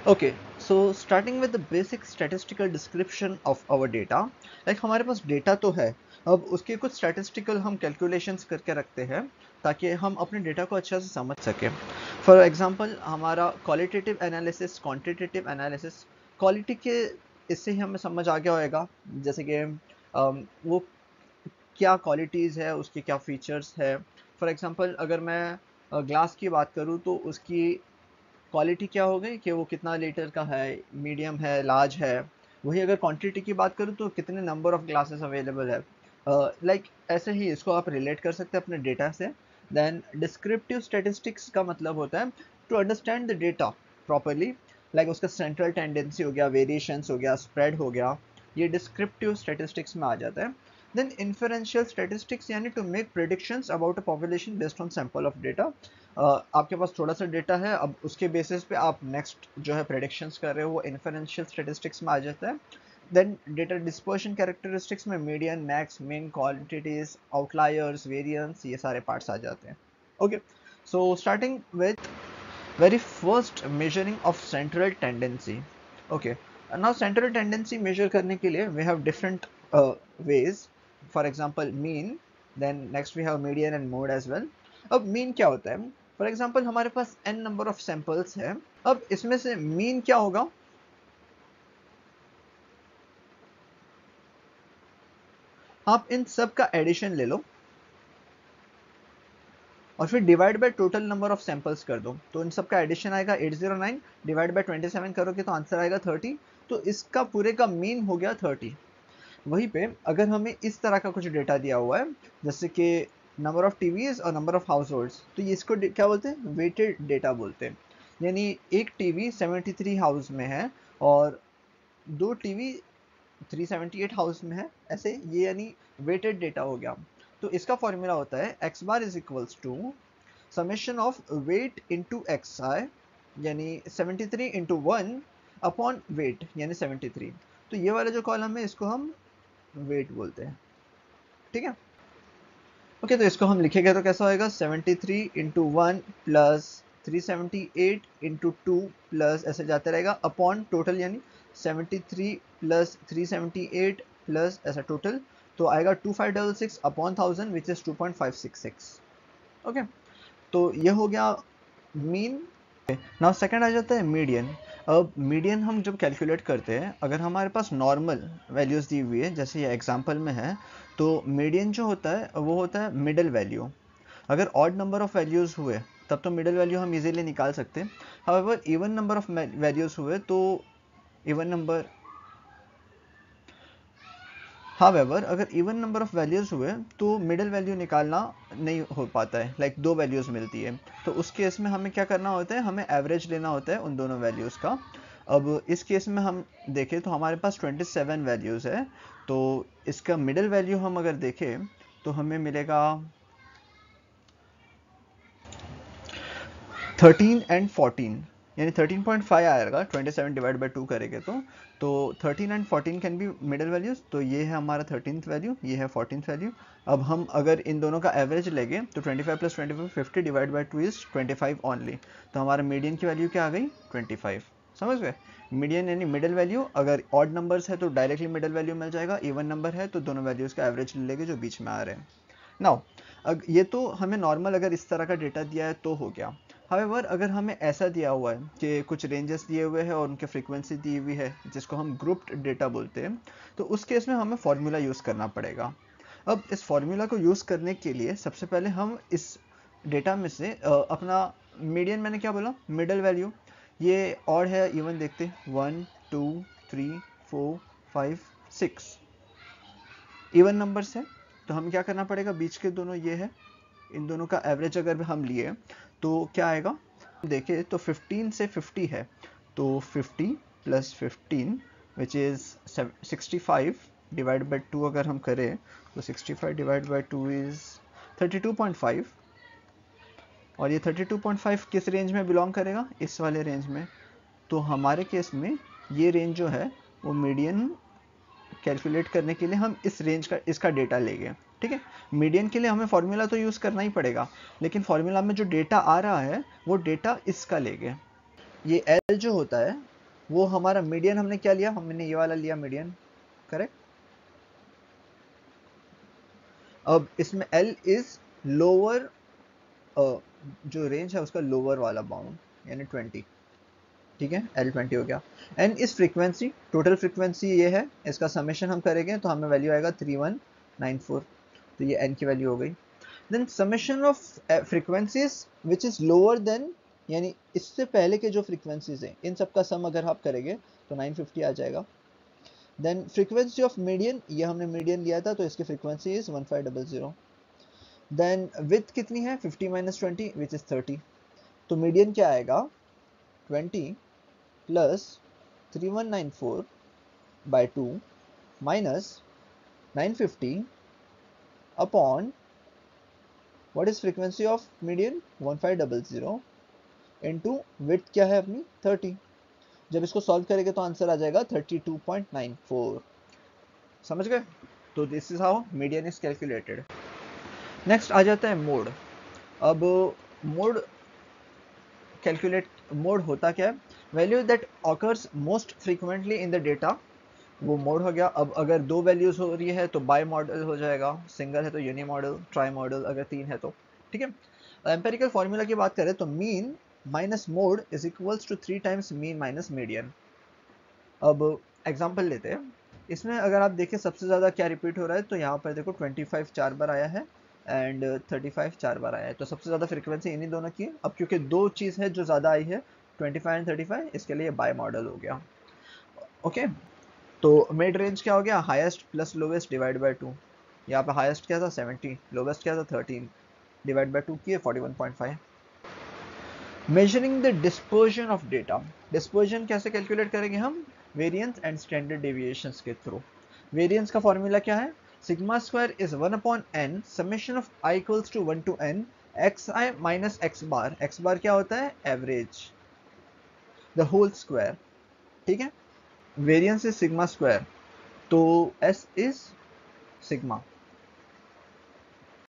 Okay, so starting with the basic statistical description of our data. Like हमारे पास data तो है, अब उसके कुछ स्टैटिस्टिकल हम कैलकुलेशंस करके रखते हैं ताकि हम अपने डेटा को अच्छे से समझ सकें। फॉर एग्जांपल हमारा qualitative analysis, quantitative analysis, quality के इससे ही हमें समझ आ गया होगा, जैसे कि वो क्या क्वालिटीज़ है, उसके क्या फीचर्स है। फॉर एग्जांपल अगर मैं ग्लास की बात करूँ तो उसकी क्वालिटी क्या हो गई कि वो कितना लीटर का है, मीडियम है, लार्ज है। वही अगर क्वांटिटी की बात करूँ तो कितने नंबर ऑफ ग्लासेस अवेलेबल है। लाइक ऐसे ही इसको आप रिलेट कर सकते हैं अपने डेटा से। देन डिस्क्रिप्टिव स्टैटिस्टिक्स का मतलब होता है to understand the data properly. Like उसका सेंट्रल टेंडेंसी हो गया, वेरिएशंस हो गया, स्प्रेड हो गया, ये डिस्क्रिप्टिव स्टैटिस्टिक्स में आ जाता है। देन इन्फरेंशियल स्टैटिस्टिक्स यानी to make predictions about a population based on sample of data. आपके पास थोड़ा सा डेटा है, अब उसके बेसिस पे आप नेक्स्ट जो है प्रेडिक्शंस कर रहे हो, वो इन्फरेंशियल स्टैटिस्टिक्स में आ जाता है। देन डेटा डिस्पर्शन कैरेक्टरिस्टिक्स में median, max, mean, quantities, outliers, variance, ये सारे पार्ट्स आ जाते हैं। Okay, so starting with very first measuring of central tendency. Okay, now central tendency measure करने के लिए we have different ways. For example mean, then next we have median and mode as well. अब mean क्या होता है? For example हमारे पास n number of samples है, अब इसमें से mean क्या होगा? आप इन सब का एडिशन ले लो और फिर divide by total number of samples कर दो, तो इन सब का एडिशन आएगा 809, डिवाइड बाय 27 करोगे तो आंसर आएगा 30। तो इसका पूरे का मीन हो गया 30। वहीं पे अगर हमें इस तरह का कुछ डेटा दिया हुआ है, जैसे कि नंबर ऑफ टीवीज और नंबर ऑफ हाउस होल्ड्स, तो ये इसको क्या बोलते हैं? वेटेड डेटा बोलते हैं। यानी एक टीवी 73 हाउस में है और दो टीवी 378 हाउस में है, ऐसे ये यानी वेटेड डेटा हो गया। तो इसका फॉर्मूला होता है X bar is equals to summation of weight into X I, यानी 73 इंटू 1 अपॉन वेट यानी 73। तो ये वाला जो कॉलम है इसको हम वेट बोलते हैं, ठीक है। ओके, तो इसको हम लिखेंगे तो कैसा होएगा? 73 इंटू 1 प्लस 378 इंटू 2 प्लस ऐसे जाते रहेगा अपॉन टोटल, यानी 73 प्लस 378 प्लस ऐसा टोटल, तो आएगा 2566 अपॉन 1000 विच इज 2.566। ओके, तो ये हो गया मीन। नाउ सेकंड आ जाता है मीडियन। अब मीडियन हम जब कैलकुलेट करते हैं, अगर हमारे पास नॉर्मल वैल्यूज़ दी हुई है जैसे ये एग्जांपल में है, तो मीडियन जो होता है वो होता है मिडिल वैल्यू। अगर ऑड नंबर ऑफ वैल्यूज़ हुए तब तो मिडिल वैल्यू हम इजीली निकाल सकते हैं। However even number of values हुए तो इवन नंबर हाउएवर अगर इवन नंबर ऑफ वैल्यूज़ हुए तो मिडिल वैल्यू निकालना नहीं हो पाता है, लाइक दो वैल्यूज़ मिलती है। तो उस केस में हमें क्या करना होता है? हमें एवरेज लेना होता है उन दोनों वैल्यूज़ का। अब इस केस में हम देखें तो हमारे पास 27 वैल्यूज़ है, तो इसका मिडिल वैल्यू हम अगर देखें तो हमें मिलेगा 13 एंड 14, यानी 13.5 आएगा 27 डिवाइड बाई 2 करेंगे तो 13 and 14 can be middle values. तो ये है हमारा 13th वैल्यू, ये है 14th वैल्यू। अब हम अगर इन दोनों का एवरेज लेंगे तो 25 plus 25 50 divide by 2 is 25 only. तो हमारा मीडियन की वैल्यू क्या आ गई? 25। समझ गए? मीडियन यानी मिडिल वैल्यू। अगर ऑड नंबर्स है तो डायरेक्टली मिडिल वैल्यू मिल जाएगा, इवन नंबर है तो दोनों वैल्यूज का एवरेज ले लेंगे जो बीच में आ रहे हैं। नाउ ये तो हमें नॉर्मल अगर इस तरह का डेटा दिया है तो हो गया। हाउएवर अगर हमें ऐसा दिया हुआ है कि कुछ रेंजेस दिए हुए हैं और उनकी फ्रीक्वेंसी दी हुई है जिसको हम ग्रुप्ड डेटा बोलते हैं, तो उस केस में हमें फॉर्मूला यूज़ करना पड़ेगा। अब इस फॉर्मूला को यूज़ करने के लिए सबसे पहले हम इस डेटा में से अपना मीडियन, मैंने क्या बोला? Middle value. ये ऑड है इवन देखते हैं, 1 2 3 4 5 6 इवन नंबर्स है। तो हमें क्या करना पड़ेगा? बीच के दोनों ये है, इन दोनों का एवरेज अगर हम लिए तो क्या आएगा? देखें तो 15 से 50 है, तो 50 plus 15 which is 65 divide by 2 अगर हम करें तो 65 डिवाइड बाई 2 इज़ 32.5। और ये 32.5 किस रेंज में बिलोंग करेगा? इस वाले रेंज में। तो हमारे केस में ये रेंज जो है वो मीडियन कैलकुलेट करने के लिए हम इस रेंज का इसका डेटा लेंगे, ठीक है। मीडियन के लिए हमें फॉर्मूला तो यूज़ करना ही पड़ेगा, लेकिन फॉर्मूला में जो डेटा आ रहा है वो डेटा इसका लेंगे। ये एल जो होता है वो हमारा मीडियन हमने क्या लिया, हमने ये वाला लिया मीडियन, करेक्ट। अब इसमें L इज लोअर, जो रेंज है उसका लोअर वाला बाउंड यानी 20, ठीक है, L20 हो गया। N इस फ्रीक्वेंसी, टोटल फ्रीक्वेंसी ये है, इसका समेशन हम करेंगे तो हमें वैल्यू आएगा 3194, तो ये N की वैल्यू हो गई। Then summation of frequencies which is lower than, यानी इससे पहले के जो फ्रीक्वेंसीज हैं इन सबका सम अगर आप करेंगे तो 950 आ जाएगा। देन फ्रीक्वेंसी ऑफ मीडियन, ये हमने मीडियन लिया था तो इसकी फ्रीक्वेंसी इज 1500। देन विथ कितनी है 50 माइनस 20 विच इज 30, तो मीडियन क्या आएगा 20 plus 3194 by 2 minus 950 upon what is frequency of median 1500 into width क्या है अपनी 30। जब इसको सॉल्व करेंगे तो आंसर आ जाएगा 32.94। समझ गए? तो this is how median is calculated. Next आ जाता है मोड। अब मोड कैलकुलेट, मोड होता क्या है, value that occurs most frequently in the data, वो मोड हो गया। अब अगर दो वैल्यूज हो रही है तो बाई मॉडल हो जाएगा, सिंगल है तो यूनी मॉडल, ट्राई मॉडल अगर तीन है तो, ठीक है। एम्पेरिकल फॉर्मूला की बात करें तो mean minus mode is equals to 3 times mean minus median. अब एग्जांपल लेते हैं, इसमें अगर आप देखें सबसे ज़्यादा क्या रिपीट हो रहा है, तो यहाँ पर देखो 25 4 बार आया है एंड 35 4 बार आया है, तो सबसे ज़्यादा फ्रीक्वेंसी इन्हीं दोनों की है। अब क्योंकि दो चीज़ है जो ज़्यादा आई है 25 एंड 35, इसके लिए बाय मॉडल हो गया। ओके, तो मिड रेंज क्या हो गया, highest plus lowest divide by 2। यहाँ पे हाईएस्ट क्या था 70, लोवेस्ट क्या था 13, डिवाइड बाय 2 किए 41.5। Measuring the dispersion of data, dispersion कैसे कैलकुलेट करेंगे हम, वेरिएंस एंड स्टैंडर्ड डेविएशंस के थ्रू। वेरिएंस का फॉर्मूला क्या है, sigma square is 1 upon n summation of i equals to 1 to n xi minus x bar, x bar क्या होता है एवरेज, द होल स्क्वायर, ठीक है। वेरिएंस इज सिग्मा स्क्वायर, तो s इज सिग्मा,